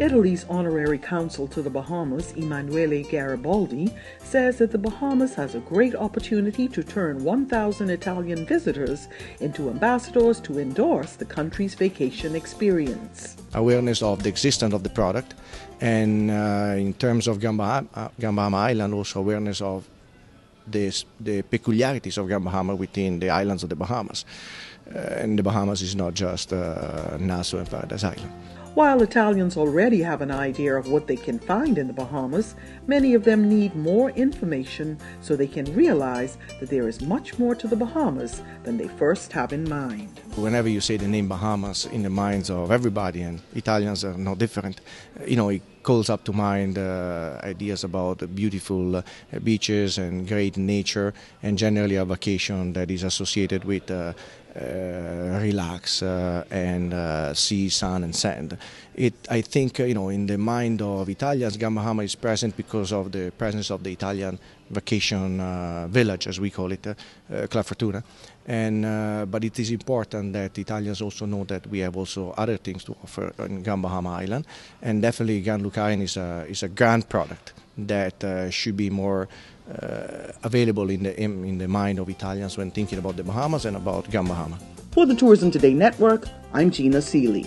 Italy's honorary consul to the Bahamas, Emanuele Garibaldi, says that the Bahamas has a great opportunity to turn 1,000 Italian visitors into ambassadors to endorse the country's vacation experience. Awareness of the existence of the product, and in terms of Grand Bahama Island, also awareness of the peculiarities of Grand Bahama within the islands of the Bahamas. And the Bahamas is not just Nassau and Paradise Island. While Italians already have an idea of what they can find in the Bahamas, many of them need more information so they can realize that there is much more to the Bahamas than they first have in mind. Whenever you say the name Bahamas in the minds of everybody, and Italians are no different, it calls up to mind ideas about beautiful beaches and great nature, and generally a vacation that is associated with relax and sea, sun and sand. I think in the mind of Italians, Grand Bahama is present because of the presence of the Italian vacation village, as we call it, Club Fortuna. But it is important that Italians also know that we have also other things to offer on Grand Bahama Island, and definitely Grand Lucayan is a grand product that should be more available in the mind of Italians when thinking about the Bahamas and about Grand Bahama. For the Tourism Today Network, I'm Gina Seeley.